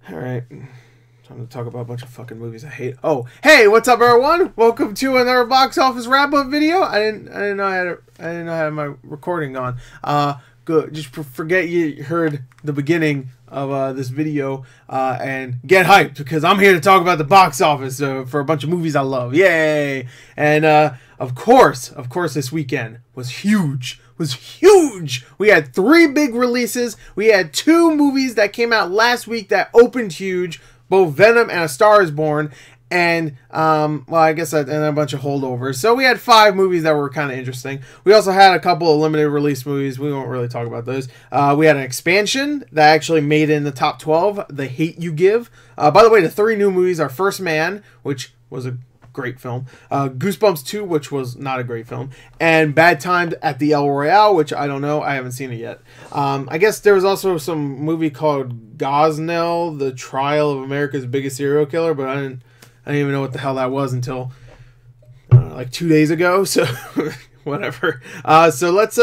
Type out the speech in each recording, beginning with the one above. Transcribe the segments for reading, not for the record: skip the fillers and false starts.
All right. Time to talk about a bunch of fucking movies I hate. Oh, hey, what's up, everyone? Welcome to another box office wrap-up video. I didn't know I had my recording on. Good. Just forget you heard the beginning of this video and get hyped because I'm here to talk about the box office for a bunch of movies I love. Yay! And of course, this weekend was huge. We had 3 big releases. We had 2 movies that came out last week that opened huge. Both Venom and A Star Is Born, and well, I guess and a bunch of holdovers. So we had 5 movies that were kind of interesting. We also had a couple of limited release movies. We won't really talk about those. We had an expansion that actually made it in the top 12, The Hate U Give. By the way, the 3 new movies are First Man, which was a great film, Goosebumps 2, which was not a great film, and Bad Times at the El Royale, which I don't know, I haven't seen it yet. I guess there was also some movie called Gosnell, The Trial of America's Biggest Serial Killer, but I didn't even know what the hell that was until like 2 days ago, so whatever. So let's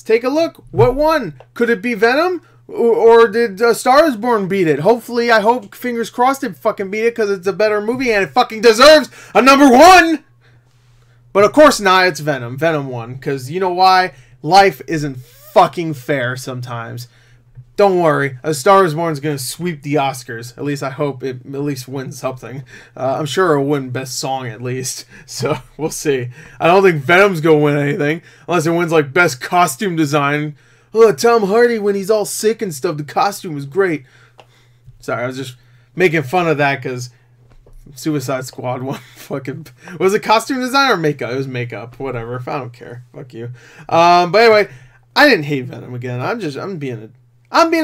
take a look. What won? Could it be Venom? Or did Star Is Born beat it? Hopefully, I hope, fingers crossed, it fucking beat it because it's a better movie and it fucking deserves a #1! But of course not, it's Venom. Venom won. Because you know why? Life isn't fucking fair sometimes. Don't worry. A Star Is Born is going to sweep the Oscars. At least I hope it at least wins something. I'm sure it'll win Best Song at least. So, we'll see. I don't think Venom's going to win anything. Unless it wins like Best Costume Design. Oh, Tom Hardy, when he's all sick and stuff, the costume was great. Sorry, I was just making fun of that because Suicide Squad won fucking... Was it costume design or makeup? It was makeup. Whatever. I don't care. Fuck you. But anyway, I didn't hate Venom again. I'm being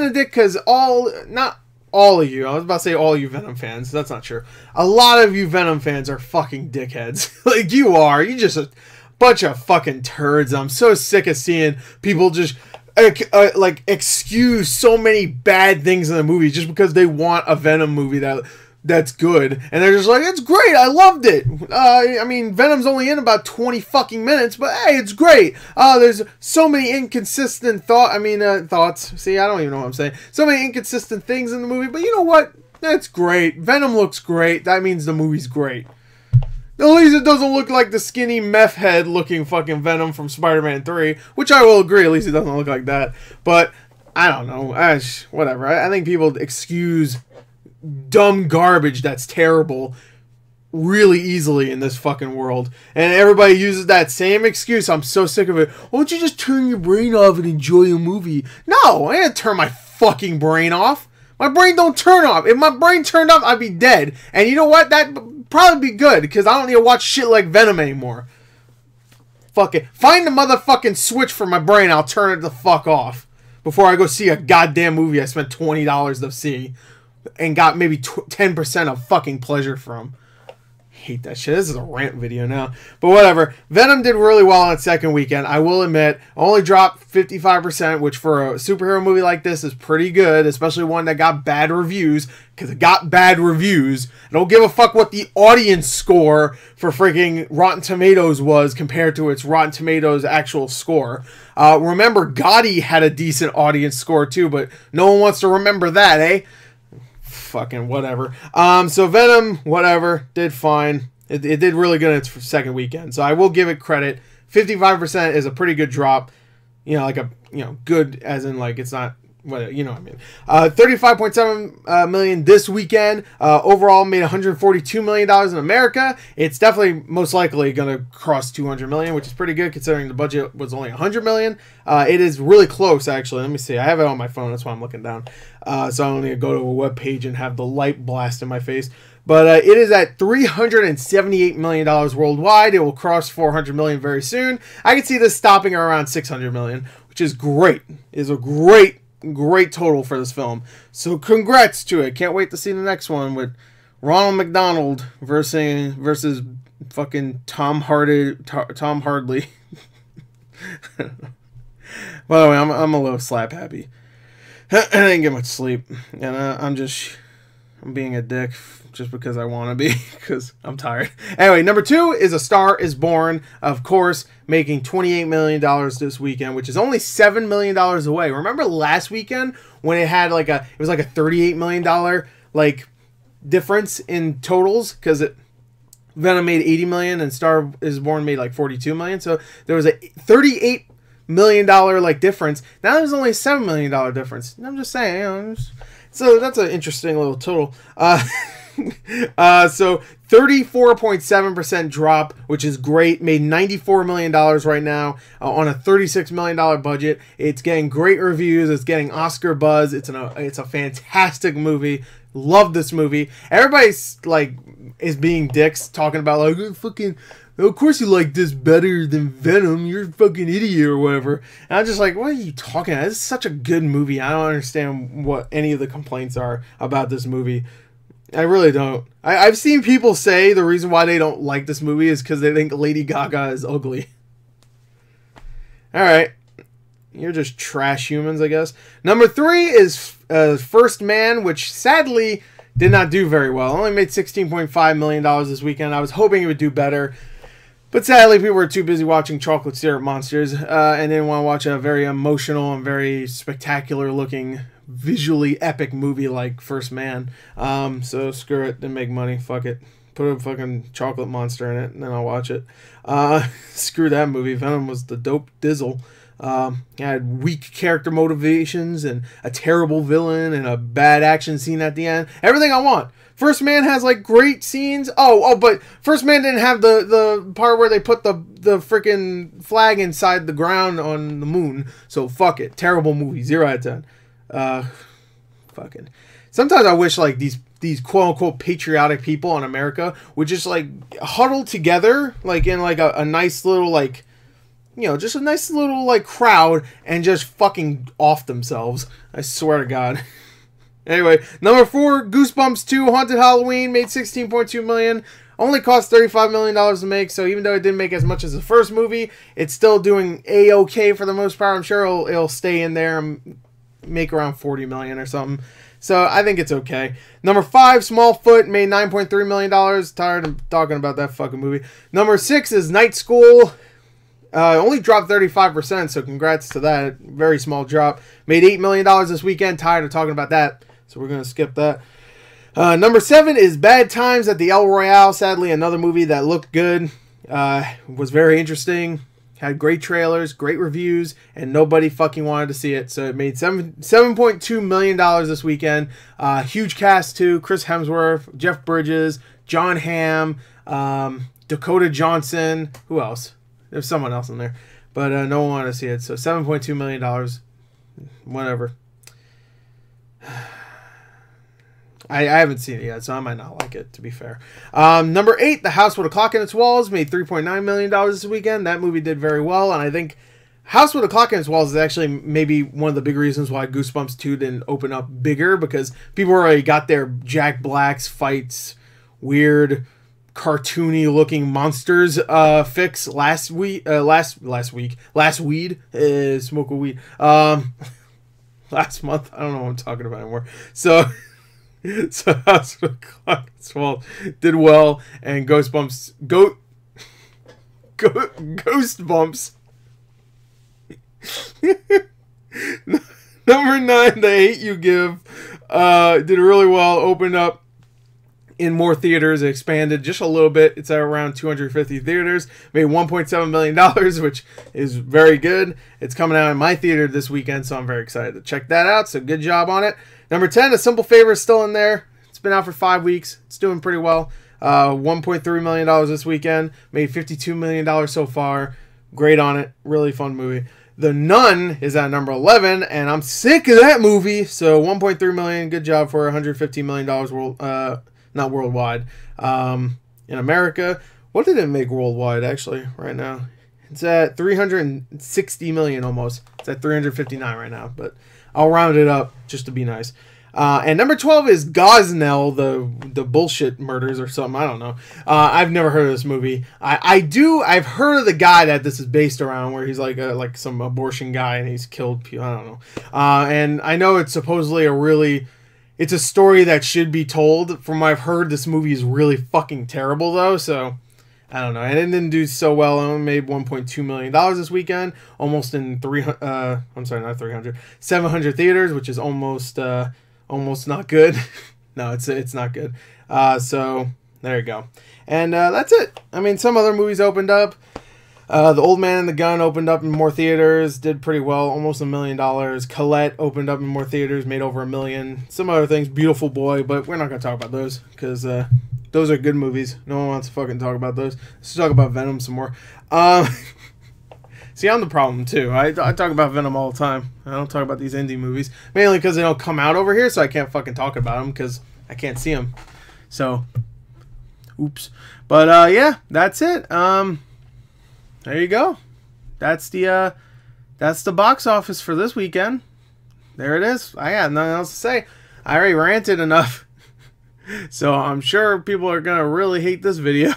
a dick because not all of you. I was about to say all you Venom fans. That's not true. A lot of you Venom fans are fucking dickheads. Like you are. You just a bunch of fucking turds. I'm so sick of seeing people just... like excuse so many bad things in the movie just because they want a Venom movie that's good, and they're just like, it's great, I loved it. I mean, Venom's only in about 20 fucking minutes, but hey, it's great. There's so many inconsistent thoughts. See, I don't even know what I'm saying. So many inconsistent things in the movie, but you know what? That's great. Venom looks great. That means the movie's great. At least it doesn't look like the skinny meth head looking fucking Venom from Spider-Man 3, which I will agree, at least it doesn't look like that. But, I don't know, whatever. I think people excuse dumb garbage that's terrible really easily in this fucking world. And everybody uses that same excuse. I'm so sick of it. Why don't you just turn your brain off and enjoy a movie? No, I didn't turn my fucking brain off. My brain don't turn off. If my brain turned off, I'd be dead. And you know what? That'd probably be good, because I don't need to watch shit like Venom anymore. Fuck it. Find the motherfucking switch for my brain, I'll turn it the fuck off. Before I go see a goddamn movie I spent $20 to see. And got maybe 10% of fucking pleasure from. Hate that shit. This is a rant video now, but whatever. Venom did really well on its second weekend. I will admit, only dropped 55%, which for a superhero movie like this is pretty good, especially one that got bad reviews, because it got bad reviews. I don't give a fuck what the audience score for freaking Rotten Tomatoes was compared to its Rotten Tomatoes actual score. Remember, Gotti had a decent audience score too, but no one wants to remember that, eh? Fucking whatever. So Venom, whatever, did fine. It did really good in its second weekend. So I will give it credit. 55% is a pretty good drop. You know, like good as in like it's not, what, you know what I mean. 35.7 million this weekend. Overall made $142 million in America. It's definitely most likely going to cross 200 million, which is pretty good considering the budget was only 100 million. It is really close, actually. Let me see. I have it on my phone. That's why I'm looking down. So I don't need to go to a web page and have the light blast in my face. But it is at $378 million worldwide. It will cross 400 million very soon. I can see this stopping around 600 million, which is great. It is a great total for this film. So congrats to it. Can't wait to see the next one with Ronald McDonald versus fucking Tom Hardley. By the way, I'm a little slap happy. I didn't get much sleep, and I'm I'm being a dick just because I want to be, because I'm tired. Anyway, number 2 is A Star Is Born, of course, making $28 million this weekend, which is only $7 million away. Remember last weekend when it had like it was like a $38 million like difference in totals, because Venom made $80 million and Star Is Born made like $42 million. So there was a $38 million like difference. Now there's only a $7 million difference. I'm just saying, you know, so that's an interesting little total. So 34.7% drop, which is great. Made $94 million right now on a $36 million budget. It's getting great reviews. It's getting Oscar buzz. It's a fantastic movie. Love this movie. Everybody's like is being dicks talking about like, oh, fucking, of course you like this better than Venom. You're a fucking idiot or whatever. And I'm just like, what are you talking about? This is such a good movie. I don't understand what any of the complaints are about this movie. I really don't. I've seen people say the reason why they don't like this movie is because they think Lady Gaga is ugly. Alright. You're just trash humans, I guess. Number 3 is First Man, which sadly did not do very well. Only made $16.5 million this weekend. I was hoping it would do better. But sadly, people were too busy watching Chocolate Syrup Monsters and didn't want to watch a very emotional and very spectacular looking, visually epic movie like First Man. So screw it. Didn't make money. Fuck it. Put a fucking chocolate monster in it and then I'll watch it. Screw that movie. Venom was the dope dizzle. Had weak character motivations and a terrible villain and a bad action scene at the end. Everything I want. First Man has like great scenes. But First Man didn't have the part where they put the freaking flag inside the ground on the moon. So fuck it. Terrible movie. 0 out of 10. Fucking. Sometimes I wish like these quote unquote patriotic people in America would just like huddle together like in like a nice little like, you know, just a nice little like crowd and just fucking off themselves. I swear to God. Anyway, number 4, Goosebumps 2 Haunted Halloween made $16.2 million. Only cost $35 million to make, so even though it didn't make as much as the first movie, it's still doing A-okay for the most part. I'm sure it'll stay in there and make around $40 million or something. So I think it's okay. Number 5, Smallfoot made $9.3 million. Tired of talking about that fucking movie. Number 6 is Night School. Only dropped 35%, so congrats to that. Very small drop. Made $8 million this weekend. Tired of talking about that, so we're going to skip that. Number 7 is Bad Times at the El Royale. Sadly, another movie that looked good. Was very interesting. Had great trailers, great reviews, and nobody fucking wanted to see it. So it made $7.2 million this weekend. Huge cast, too. Chris Hemsworth, Jeff Bridges, John Hamm, Dakota Johnson. Who else? There's someone else in there. But no one wanted to see it. So $7.2 million. Whatever. I haven't seen it yet, so I might not like it, to be fair. Number 8, The House with a Clock in Its Walls, made $3.9 million this weekend. That movie did very well, and I think House with a Clock in Its Walls is actually maybe one of the big reasons why Goosebumps 2 didn't open up bigger, because people already got their Jack Black's fights, weird, cartoony-looking monsters fix last week. Last weed. Smoke a weed. Last month. I don't know what I'm talking about anymore. So House with a Clock in Its Walls did well, and Ghost Bumps. Number 9, The Hate U Give, did really well. Opened up in more theaters. It expanded just a little bit. It's at around 250 theaters. Made $1.7 million, which is very good. It's coming out in my theater this weekend, so I'm very excited to check that out. So good job on it. Number 10, A Simple Favor is still in there. It's been out for 5 weeks. It's doing pretty well. $1.3 million this weekend. Made $52 million so far. Great on it. Really fun movie. The Nun is at number 11, and I'm sick of that movie. So $1.3 million. Good job for $115 million not worldwide. In America. What did it make worldwide, actually, right now? It's at $360 million almost. It's at 359 right now, but I'll round it up just to be nice. And number 12 is Gosnell, the bullshit murders or something. I don't know. I've never heard of this movie. I've heard of the guy that this is based around, where he's like some abortion guy and he's killed people. I don't know. And I know it's supposedly a really it's a story that should be told. From what I've heard, this movie is really fucking terrible, though, so I don't know. And it didn't do so well. It only made $1.2 million this weekend, almost in 700 theaters, which is almost not good. No, it's not good. So there you go. And that's it. I mean, some other movies opened up. The Old Man and the Gun opened up in more theaters, did pretty well, almost $1 million. Colette opened up in more theaters, made over $1 million. Some other things, Beautiful Boy, but we're not going to talk about those because those are good movies. No one wants to fucking talk about those. Let's talk about Venom some more. See, I'm the problem too. I talk about Venom all the time. I don't talk about these indie movies, mainly because they don't come out over here, so I can't fucking talk about them because I can't see them. So, oops. But yeah, that's it. There you go. That's the box office for this weekend. There it is. I got nothing else to say. I already ranted enough. So I'm sure people are going to really hate this video.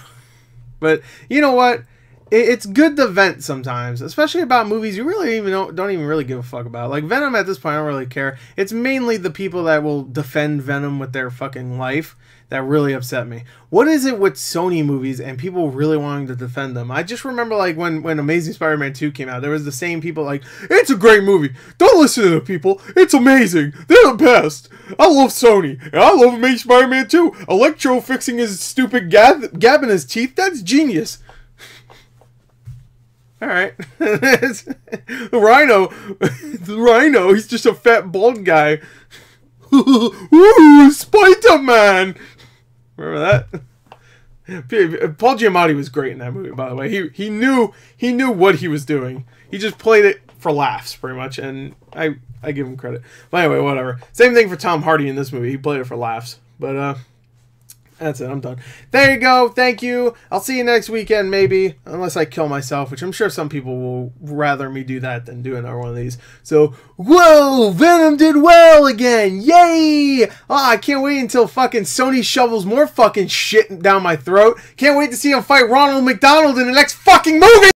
But you know what? It's good to vent sometimes, especially about movies you really don't even really give a fuck about. Like Venom at this point, I don't really care. It's mainly the people that will defend Venom with their fucking life that really upset me. What is it with Sony movies and people really wanting to defend them? I just remember like when Amazing Spider-Man 2 came out, there was the same people like, it's a great movie. Don't listen to the people. It's amazing. They're the best. I love Sony. And I love Amazing Spider-Man 2. Electro fixing his stupid gab in his teeth. That's genius. Alright. The Rhino, he's just a fat bald guy. Ooh, Spider-Man! Remember that? Paul Giamatti was great in that movie, by the way. He knew what he was doing. He just played it for laughs, pretty much, and I give him credit. But anyway, whatever. Same thing for Tom Hardy in this movie. He played it for laughs. But that's it. I'm done. There you go. Thank you. I'll see you next weekend, maybe. Unless I kill myself, which I'm sure some people will rather me do that than do another one of these. So, whoa! Venom did well again! Yay! Oh, I can't wait until fucking Sony shovels more fucking shit down my throat. Can't wait to see him fight Ronald McDonald in the next fucking movie!